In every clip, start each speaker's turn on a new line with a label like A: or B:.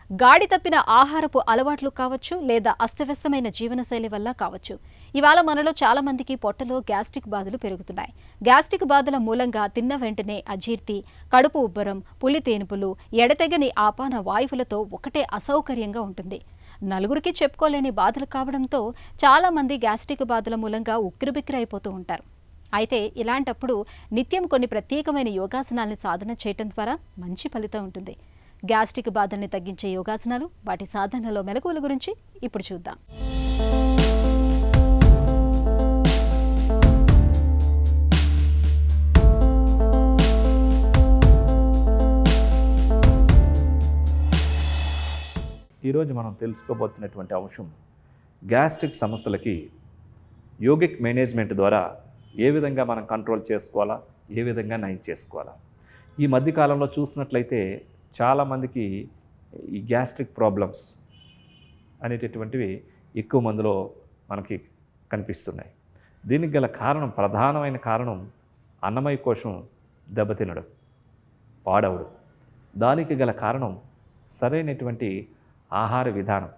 A: గాడి తప్పిన ఆహారపు అలవాట్లు కావచ్చు, లేదా అస్తవ్యస్తమైన జీవనశైలి వల్ల కావచ్చు. ఇవాళ మనలో చాలా మందికి పొట్టలో గ్యాస్ట్రిక్ బాధలు పెరుగుతున్నాయి. గ్యాస్ట్రిక్ బాధల మూలంగా తిన్న వెంటనే అజీర్తి, కడుపు ఉబ్బరం, పులి తేనుపులు, ఎడతెగని ఆపాన వాయువులతో ఒకటే అసౌకర్యంగా ఉంటుంది. నలుగురికి చెప్పుకోలేని బాధలు కావడంతో చాలా మంది గ్యాస్ట్రిక్ బాధల మూలంగా ఉక్కిరిబిక్కిరి అయిపోతూ ఉంటారు. అయితే ఇలాంటప్పుడు నిత్యం కొన్ని ప్రత్యేకమైన యోగాసనాల్ని సాధన చేయటం ద్వారా మంచి ఫలితం ఉంటుంది. గ్యాస్ట్రిక్ బాధల్ని తగ్గించే యోగాసనాలు, వాటి సాధనలో మెలకువల గురించి ఇప్పుడు చూద్దాం.
B: ఈరోజు మనం తెలుసుకోబోతున్నటువంటి అంశం గ్యాస్ట్రిక్ సమస్యలకి యోగిక్ మేనేజ్మెంట్ ద్వారా ఏ విధంగా మనం కంట్రోల్ చేసుకోవాలా, ఏ విధంగా నయం చేసుకోవాలా. ఈ మధ్యకాలంలో చూసినట్లయితే చాలామందికి ఈ గ్యాస్ట్రిక్ ప్రాబ్లమ్స్ అనేటటువంటివి ఎక్కువ మందిలో మనకి కనిపిస్తున్నాయి. దీనికి గల కారణం, ప్రధానమైన కారణం అన్నమయ కోశం దెబ్బతినడం, పాడవడం. దానికి గల కారణం సరైనటువంటి ఆహార విధానం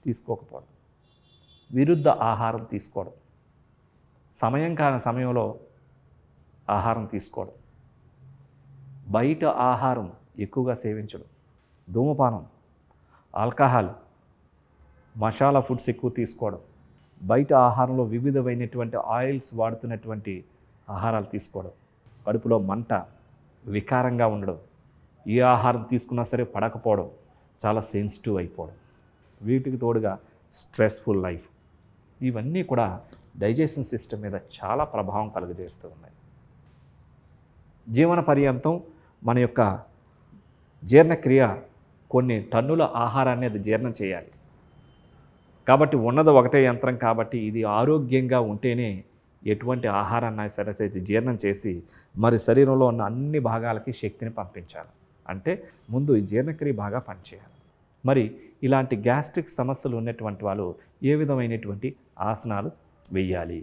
B: తీసుకోకపోవడం, విరుద్ధ ఆహారం తీసుకోవడం, సమయం కాని సమయంలో ఆహారం తీసుకోవడం, బయట ఆహారం ఎక్కువగా సేవించడం, ధూమపానం, ఆల్కహాల్, మసాలా ఫుడ్స్ ఎక్కువ తీసుకోవడం, బయట ఆహారంలో వివిధమైనటువంటి ఆయిల్స్ వాడుతున్నటువంటి ఆహారాలు తీసుకోవడం, కడుపులో మంట, వికారంగా ఉండడం, ఏ ఆహారం తీసుకున్నా సరే పడకపోవడం, చాలా సెన్సిటివ్ అయిపోవడం, వీటికి తోడుగా స్ట్రెస్ఫుల్ లైఫ్, ఇవన్నీ కూడా డైజెషన్ సిస్టమ్ మీద చాలా ప్రభావం కలుగజేస్తూ ఉన్నాయి. జీవన పర్యంతం మన యొక్క జీర్ణక్రియ కొన్ని టన్నుల ఆహారాన్ని అది జీర్ణం చేయాలి. కాబట్టి ఉన్నది ఒకటే యంత్రం, కాబట్టి ఇది ఆరోగ్యంగా ఉంటేనే ఎటువంటి ఆహారాన్ని సరే జీర్ణం చేసి మరి శరీరంలో ఉన్న అన్ని భాగాలకి శక్తిని పంపించాలి. అంటే ముందు ఈ జీర్ణక్రియ బాగా పనిచేయాలి. మరి ఇలాంటి గ్యాస్ట్రిక్ సమస్యలు ఉన్నటువంటి వాళ్ళు ఏ విధమైనటువంటి ఆసనాలు వెయ్యాలి?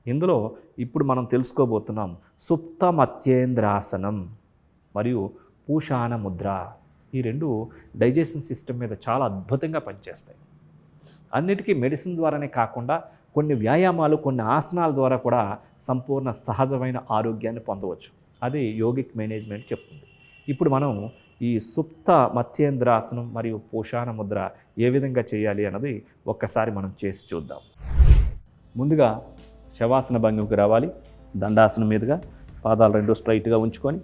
B: ఇందులో ఇప్పుడు మనం తెలుసుకోబోతున్నాం సుప్త మత్యేంద్రాసనం మరియు పూషాణ ముద్ర. ఈ రెండు డైజెషన్ సిస్టమ్ మీద చాలా అద్భుతంగా పనిచేస్తాయి. అన్నిటికీ మెడిసిన్ ద్వారానే కాకుండా కొన్ని వ్యాయామాలు, కొన్ని ఆసనాల ద్వారా కూడా సంపూర్ణ సహజమైన ఆరోగ్యాన్ని పొందవచ్చు. అది యోగిక్ మేనేజ్మెంట్ చెప్తుంది. ఇప్పుడు మనం ఈ సుప్త మత్యేంద్రాసనం మరియు పూషాణ ముద్ర ఏ విధంగా చేయాలి అన్నది ఒక్కసారి మనం చేసి చూద్దాం. ముందుగా శవాసన భంగిమకి రావాలి. దండాసనం మీదుగా పాదాలు రెండు స్ట్రైట్గా ఉంచుకొని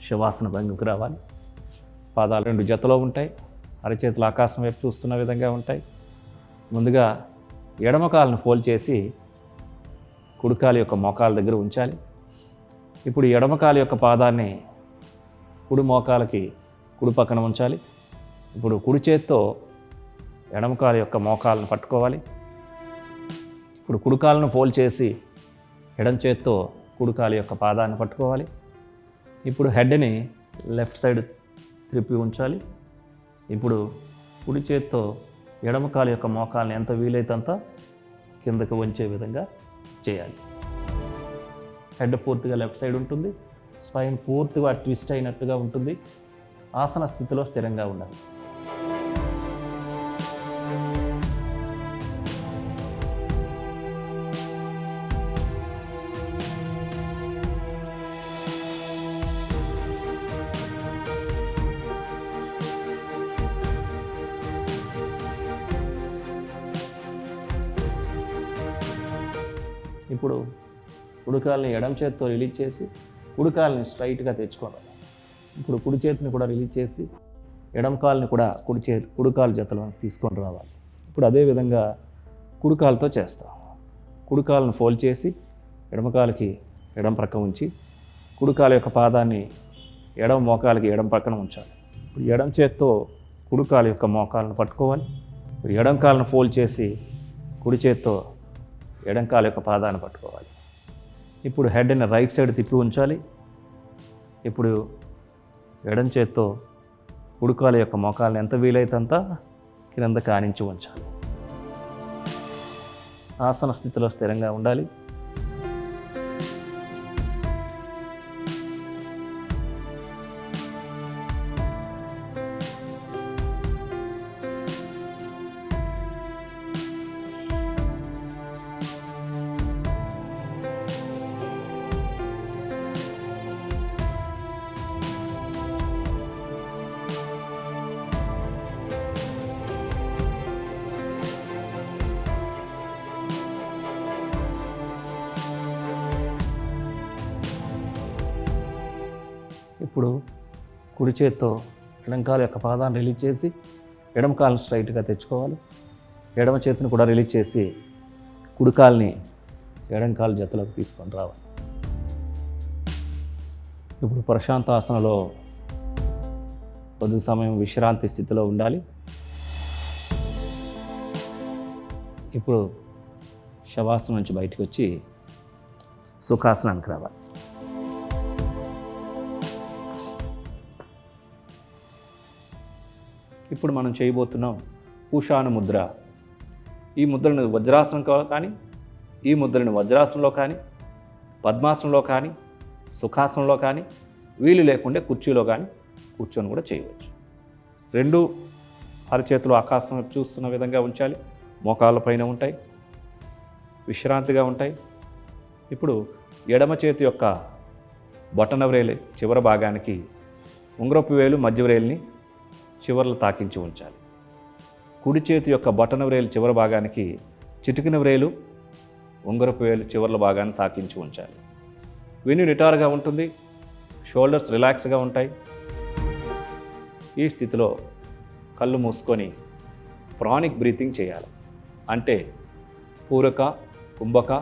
B: శవాసన భంగిమకి రావాలి. పాదాలు రెండు జతలో ఉంటాయి, అరచేతులు ఆకాశం వైపు చూస్తున్న విధంగా ఉంటాయి. ముందుగా ఎడమ కాలును ఫోల్డ్ చేసి కుడికాలు యొక్క మోకాల దగ్గర ఉంచాలి. ఇప్పుడు ఎడమ కాలు యొక్క పాదాన్ని కుడి మోకాలకి కుడి పక్కన ఉంచాలి. ఇప్పుడు కుడి చేత్తో ఎడమ కాలు యొక్క మోకాలను పట్టుకోవాలి. ఇప్పుడు కుడికాలను ఫోల్డ్ చేసి ఎడమ చేత్తో కుడికాలు యొక్క పాదాన్ని పట్టుకోవాలి. ఇప్పుడు హెడ్ని లెఫ్ట్ సైడ్ త్రిప్పి ఉంచాలి. ఇప్పుడు కుడి చేత్తో ఎడమ కాలు యొక్క మోకాలను ఎంత వీలైతే అంత కిందకు వంచే విధంగా చేయాలి. హెడ్ పూర్తిగా లెఫ్ట్ సైడ్ ఉంటుంది, స్పైన్ పూర్తిగా ట్విస్ట్ అయినట్టుగా ఉంటుంది. ఆసన స్థితిలో స్థిరంగా ఉండాలి. ఇప్పుడు కుడికాల్ని ఎడమ చేతితో రిలీజ్ చేసి కుడికాల్ని స్ట్రైట్గా తెచ్చుకోవాలి. ఇప్పుడు కుడి చేతిని కూడా రిలీజ్ చేసి ఎడమ కాలుని కూడా కుడికాలు జతలో తీసుకొని రావాలి. ఇప్పుడు అదేవిధంగా కుడికాలతో చేస్తాం. కుడికాలను ఫోల్డ్ చేసి ఎడమకాలకి ఎడమ ప్రక్క ఉంచి కుడికాల యొక్క పాదాన్ని ఎడమ మోకాలకి ఎడమ పక్కన ఉంచాలి. ఇప్పుడు ఎడమ చేత్తో కుడికాల యొక్క మోకాలను పట్టుకోవాలి. ఇప్పుడు ఎడమ కాలను ఫోల్డ్ చేసి కుడి చేత్తో ఎడమ కాలు యొక్క పాదాన్ని పట్టుకోవాలి. ఇప్పుడు హెడ్ని రైట్ సైడ్ తిప్పి ఉంచాలి. ఇప్పుడు ఎడమ చేత్తో కుడికాల యొక్క మోకాలను ఎంత వీలైతే అంత కింద కానించి ఉంచాలి. ఆసన స్థితిలో స్థిరంగా ఉండాలి.
C: ఇప్పుడు కుడి చేత్తో ఎడమ కాలు యొక్క పాదాన్ని రిలీజ్ చేసి ఎడమ కాలుని స్ట్రైట్గా తెచ్చుకోవాలి. ఎడమ చేతిని కూడా రిలీజ్ చేసి కుడి కాలుని ఎడమ కాలు జతలోకి తీసుకొని రావాలి. ఇప్పుడు ప్రశాంతాసనలో కొద్ది సమయం విశ్రాంతి స్థితిలో ఉండాలి. ఇప్పుడు శవాసనం నుంచి బయటకు వచ్చి సుఖాసనానికి రావాలి. ఇప్పుడు మనం చేయబోతున్నాం పూషాణ ముద్ర. ఈ ముద్రను వజ్రాసనంలో కానీ, ఈ ముద్రను వజ్రాసనంలో కానీ, పద్మాసనంలో కానీ, సుఖాసనంలో కానీ, వీలు లేకుంటే కుర్చీలో కానీ కూర్చొని కూడా చేయవచ్చు. రెండు అరచేతులు ఆకాశం చూస్తున్న విధంగా ఉంచాలి. మోకాళ్ళ పైన ఉంటాయి, విశ్రాంతిగా ఉంటాయి. ఇప్పుడు ఎడమ చేతి యొక్క బొటన వ్రేలు చివరి భాగానికి ఉంగరపు వేలు మధ్య వ్రేలుని చివర్లు తాకించి ఉంచాలి. కుడి చేతి యొక్క బొటన వ్రేలు చివరి భాగానికి చిటికిన వ్రేలు ఉంగరపు వేలు చివర్ల భాగాన్ని తాకించి ఉంచాలి. వెన్ను నిటారుగా ఉంటుంది, షోల్డర్స్ రిలాక్స్గా ఉంటాయి. ఈ స్థితిలో కళ్ళు మూసుకొని ప్రాణిక్ బ్రీతింగ్ చేయాలి. అంటే పూరక, కుంభక,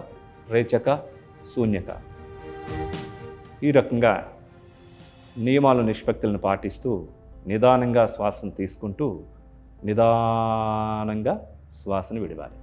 C: రేచక, శూన్యక. ఈ రకంగా నియమాలు నిష్పత్తులను పాటిస్తూ నిదానంగా శ్వాసను తీసుకుంటూ నిదానంగా శ్వాసను విడవాలి.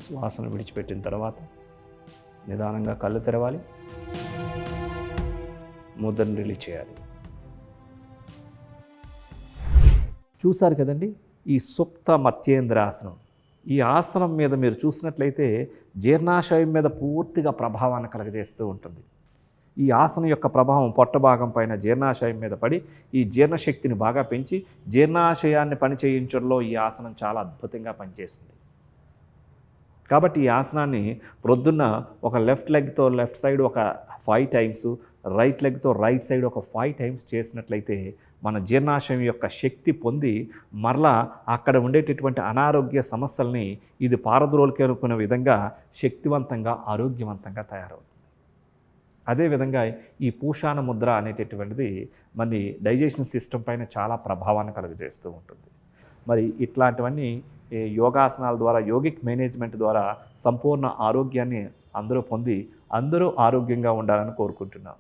C: శ్వాసను విడిచిపెట్టిన తర్వాత నిదానంగా కళ్ళు తెరవాలి, ముద్రను రిలీజ్ చేయాలి. చూశారు కదండి ఈ సుప్త మత్యేంద్రాసనం. ఈ ఆసనం మీద మీరు చూసినట్లయితే జీర్ణాశయం మీద పూర్తిగా ప్రభావాన్ని కలగజేస్తూ ఉంటుంది. ఈ ఆసనం యొక్క ప్రభావం పొట్ట భాగం పైన జీర్ణాశయం మీద పడి ఈ జీర్ణశక్తిని బాగా పెంచి జీర్ణాశయాన్ని పనిచేయించడంలో ఈ ఆసనం చాలా అద్భుతంగా పనిచేస్తుంది. కాబట్టి ఈ ఆసనాన్ని ప్రొద్దున్న ఒక లెఫ్ట్ లెగ్తో లెఫ్ట్ సైడ్ ఒక 5 టైమ్స్, రైట్ లెగ్తో రైట్ సైడ్ ఒక 5 టైమ్స్ చేసినట్లయితే మన జీర్ణాశయం యొక్క శక్తి పొంది మరలా అక్కడ ఉండేటటువంటి అనారోగ్య సమస్యల్ని ఇది పారద్రోలుకునే విధంగా శక్తివంతంగా ఆరోగ్యవంతంగా తయారవుతుంది. అదేవిధంగా ఈ పూషాణ ముద్ర అనేటటువంటిది మన డైజెషన్ సిస్టమ్ పైన చాలా ప్రభావాన్ని కలుగజేస్తూ ఉంటుంది. మరి ఇట్లాంటివన్నీ యోగాసనాల ద్వారా, యోగిక్ మేనేజ్మెంట్ ద్వారా సంపూర్ణ ఆరోగ్యాన్ని అందరూ పొంది అందరూ ఆరోగ్యంగా ఉండాలని కోరుకుంటున్నాం.